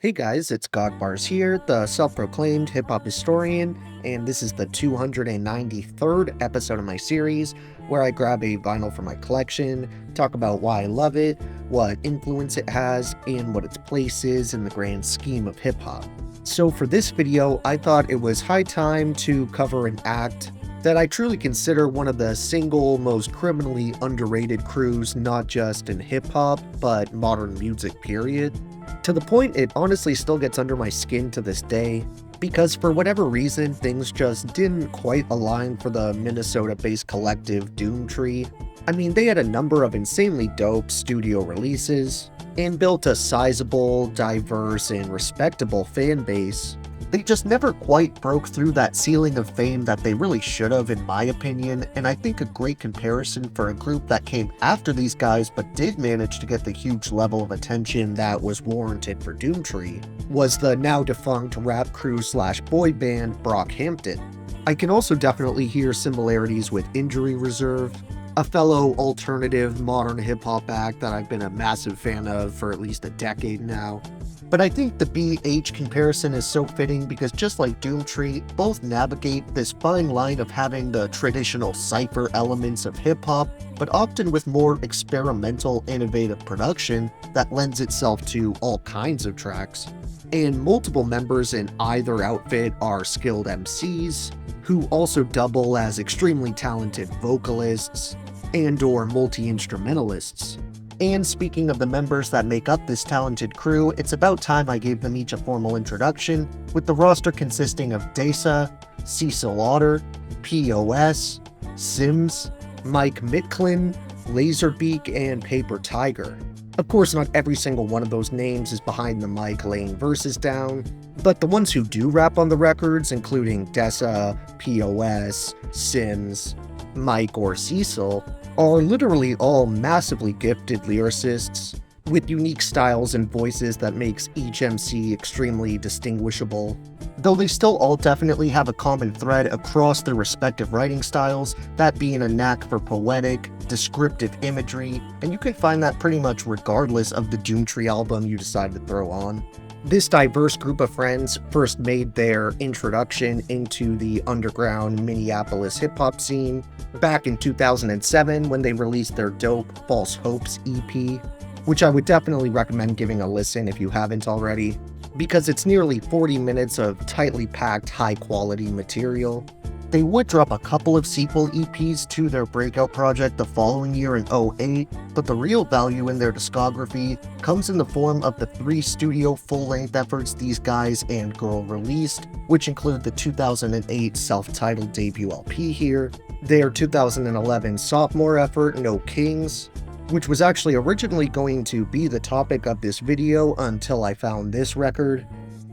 Hey guys, it's Godbars here, the self-proclaimed hip-hop historian, and this is the 293rd episode of my series, where I grab a vinyl from my collection, talk about why I love it, what influence it has, and what its place is in the grand scheme of hip-hop. So for this video, I thought it was high time to cover an act that I truly consider one of the single most criminally underrated crews, not just in hip-hop, but modern music period. To the point it honestly still gets under my skin to this day, because for whatever reason things just didn't quite align for the Minnesota-based collective Doomtree. I mean, they had a number of insanely dope studio releases, and built a sizable, diverse, and respectable fan base. They just never quite broke through that ceiling of fame that they really should have, in my opinion, and I think a great comparison for a group that came after these guys but did manage to get the huge level of attention that was warranted for Doomtree was the now defunct rap crew slash boy band Brockhampton. I can also definitely hear similarities with Injury Reserve, a fellow alternative modern hip-hop act that I've been a massive fan of for at least a decade now. But I think the BH comparison is so fitting because just like Doomtree, both navigate this fine line of having the traditional cypher elements of hip-hop, but often with more experimental, innovative production that lends itself to all kinds of tracks. And multiple members in either outfit are skilled MCs, who also double as extremely talented vocalists and/or multi-instrumentalists. And speaking of the members that make up this talented crew, it's about time I gave them each a formal introduction, with the roster consisting of Desa, Cecil Otter, POS, Sims, Mike Mitklin, Laserbeak, and Paper Tiger. Of course, not every single one of those names is behind the mic laying verses down, but the ones who do rap on the records, including Desa, POS, Sims, Mike, or Cecil, are literally all massively gifted lyricists, with unique styles and voices that makes each MC extremely distinguishable. Though they still all definitely have a common thread across their respective writing styles, that being a knack for poetic, descriptive imagery, and you can find that pretty much regardless of the Doomtree album you decide to throw on. This diverse group of friends first made their introduction into the underground Minneapolis hip-hop scene back in 2007 when they released their dope False Hopes EP, which I would definitely recommend giving a listen if you haven't already, because it's nearly 40 minutes of tightly packed high-quality material. They would drop a couple of sequel EPs to their breakout project the following year in 2008, but the real value in their discography comes in the form of the 3 studio full-length efforts these guys and girl released, which include the 2008 self-titled debut LP here, their 2011 sophomore effort No Kings, which was actually originally going to be the topic of this video until I found this record,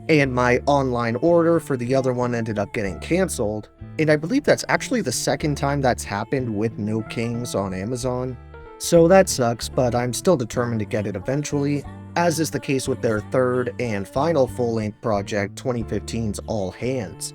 and my online order for the other one ended up getting cancelled, and I believe that's actually the second time that's happened with No Kings on Amazon. So that sucks, but I'm still determined to get it eventually, as is the case with their third and final full-length project, 2015's All Hands.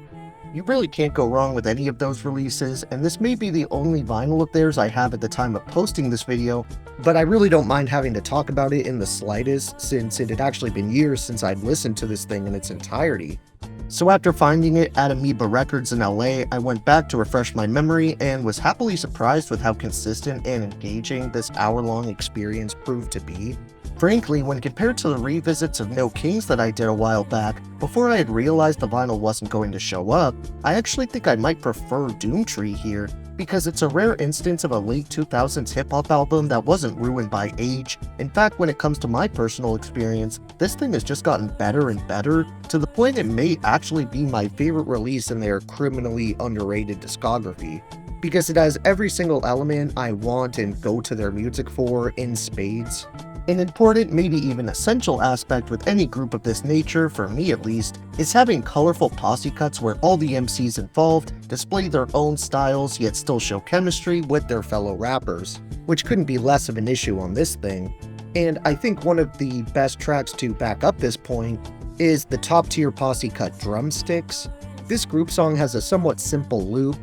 You really can't go wrong with any of those releases, and this may be the only vinyl of theirs I have at the time of posting this video, but I really don't mind having to talk about it in the slightest, since it had actually been years since I'd listened to this thing in its entirety. So after finding it at Amoeba Records in LA, I went back to refresh my memory and was happily surprised with how consistent and engaging this hour-long experience proved to be. Frankly, when compared to the revisits of No Kings that I did a while back, before I had realized the vinyl wasn't going to show up, I actually think I might prefer Doomtree here, because it's a rare instance of a late 2000s hip-hop album that wasn't ruined by age. In fact, when it comes to my personal experience, this thing has just gotten better and better, to the point it may actually be my favorite release in their criminally underrated discography, because it has every single element I want and go to their music for in spades. An important, maybe even essential aspect with any group of this nature, for me at least, is having colorful posse cuts where all the MCs involved display their own styles yet still show chemistry with their fellow rappers, which couldn't be less of an issue on this thing. And I think one of the best tracks to back up this point is the top-tier posse cut Drumsticks. This group song has a somewhat simple loop,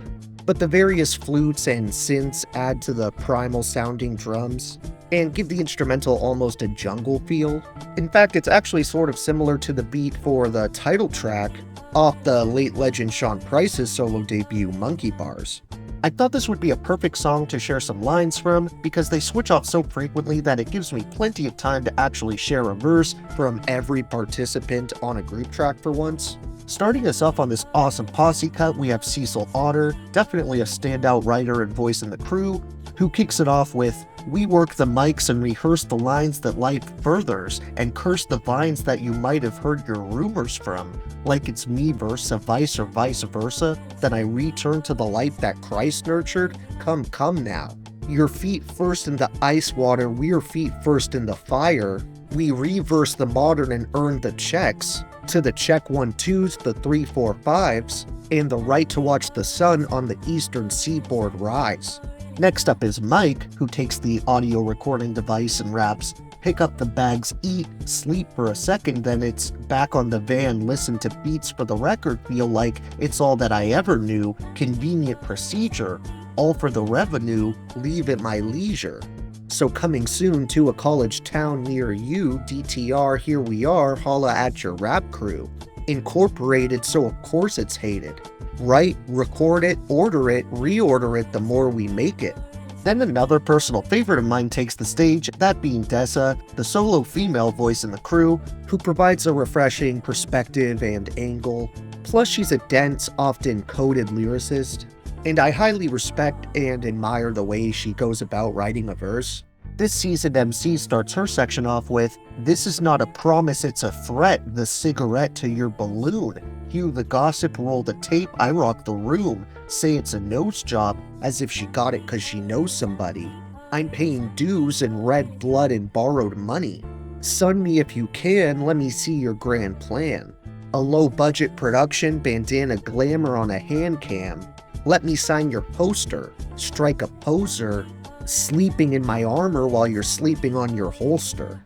but the various flutes and synths add to the primal sounding drums. and give the instrumental almost a jungle feel. In fact, it's actually sort of similar to the beat for the title track off the late legend Sean Price's solo debut, Monkey Bars. I thought this would be a perfect song to share some lines from because they switch off so frequently that it gives me plenty of time to actually share a verse from every participant on a group track for once. Starting us off on this awesome posse cut, we have Cecil Otter, definitely a standout writer and voice in the crew, who kicks it off with, "We work the mics and rehearse the lines that life furthers, and curse the vines that you might have heard your rumors from. Like it's me versa vice or vice versa, then I return to the life that Christ nurtured. Come now. Your feet first in the ice water, we're feet first in the fire. We reverse the modern and earn the checks. To the check 1-2s, the 3-4-5s, and the right to watch the sun on the eastern seaboard rise." Next up is Mike, who takes the audio recording device and raps, "Pick up the bags, eat, sleep for a second, then it's back on the van, listen to beats for the record, feel like it's all that I ever knew, convenient procedure, all for the revenue, leave at my leisure. So coming soon to a college town near you, DTR, here we are, holla at your rap crew. Incorporated, so of course it's hated. Write, record it, order it, reorder it the more we make it." Then another personal favorite of mine takes the stage, that being Dessa, the solo female voice in the crew, who provides a refreshing perspective and angle. Plus she's a dense, often coded lyricist, and I highly respect and admire the way she goes about writing a verse. This seasoned MC starts her section off with, "This is not a promise, it's a threat, the cigarette to your balloon. Cue the gossip, roll the tape, I rock the room. Say it's a nose job, as if she got it cause she knows somebody. I'm paying dues in red blood and borrowed money. Sun me if you can, let me see your grand plan. A low budget production, bandana glamour on a hand cam. Let me sign your poster, strike a poser, sleeping in my armor while you're sleeping on your holster."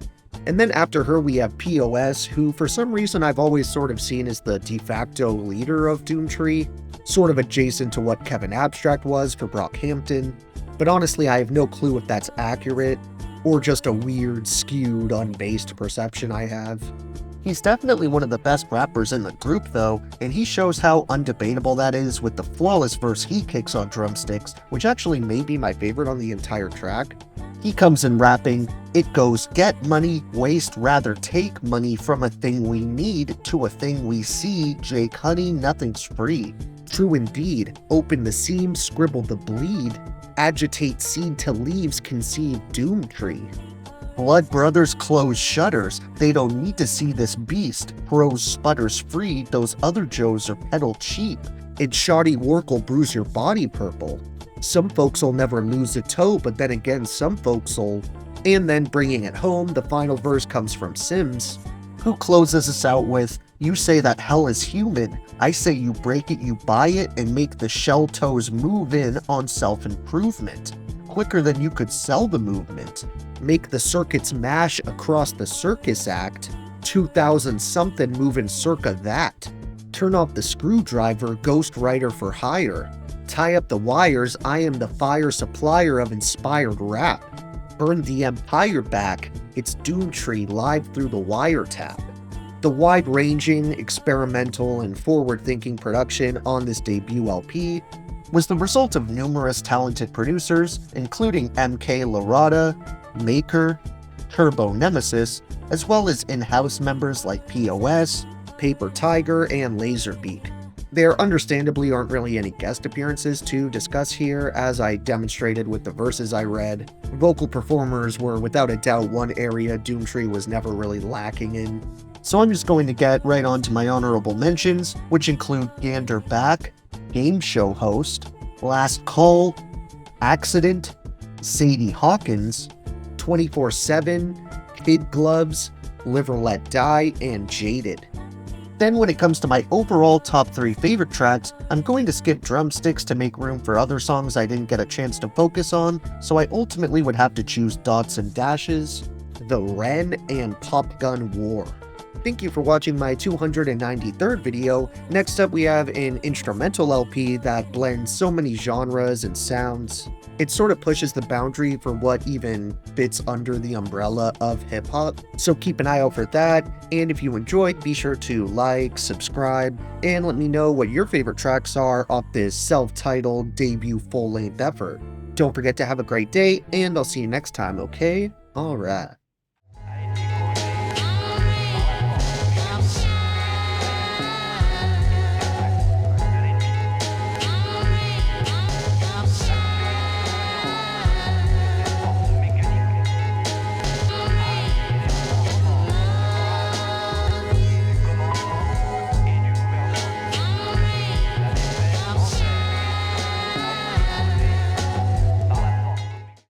And then after her we have POS, who for some reason I've always sort of seen as the de facto leader of Doomtree, sort of adjacent to what Kevin Abstract was for Brockhampton, but honestly I have no clue if that's accurate, or just a weird, skewed, unbased perception I have. He's definitely one of the best rappers in the group though, and he shows how undebatable that is with the flawless verse he kicks on drumsticks, which actually may be my favorite on the entire track. He comes in rapping, "It goes get money, waste, rather take money from a thing we need to a thing we see, Jake honey, nothing's free. True indeed, open the seam, scribble the bleed, agitate seed to leaves, conceive Doomtree. Blood brothers close shutters, they don't need to see this beast. Pros sputters free, those other Joes are pedal cheap. It's shoddy work'll bruise your body purple. Some folks'll never lose a toe, but then again some folks'll." And then bringing it home, the final verse comes from Sims, who closes us out with, "You say that hell is human, I say you break it, you buy it, and make the shell toes move in on self-improvement. Quicker than you could sell the movement. Make the circuits mash across the circus act, 2000 something moving circa that. Turn off the screwdriver, ghost writer for hire. Tie up the wires, I am the fire supplier of inspired rap. Burn the empire back, it's Doomtree live through the wiretap." The wide-ranging, experimental, and forward-thinking production on this debut LP was the result of numerous talented producers, including MK Larada, Maker, Turbo Nemesis, as well as in-house members like POS, Paper Tiger, and Laserbeak. There understandably aren't really any guest appearances to discuss here, as I demonstrated with the verses I read. Vocal performers were without a doubt one area Doomtree was never really lacking in. So I'm just going to get right on to my honorable mentions, which include Gander Back, Game Show Host, Last Call, Accident, Sadie Hawkins, 24/7, Kid Gloves, Live or Let Die, and Jaded. Then when it comes to my overall top 3 favorite tracks, I'm going to skip Drumsticks to make room for other songs I didn't get a chance to focus on, so I ultimately would have to choose Dots and Dashes, The Wren, and Pop Gun War. Thank you for watching my 293rd video. Next up we have an instrumental LP that blends so many genres and sounds. It sort of pushes the boundary for what even fits under the umbrella of hip-hop, so keep an eye out for that, and if you enjoyed, be sure to like, subscribe, and let me know what your favorite tracks are off this self-titled debut full-length effort. Don't forget to have a great day, and I'll see you next time, okay? Alright.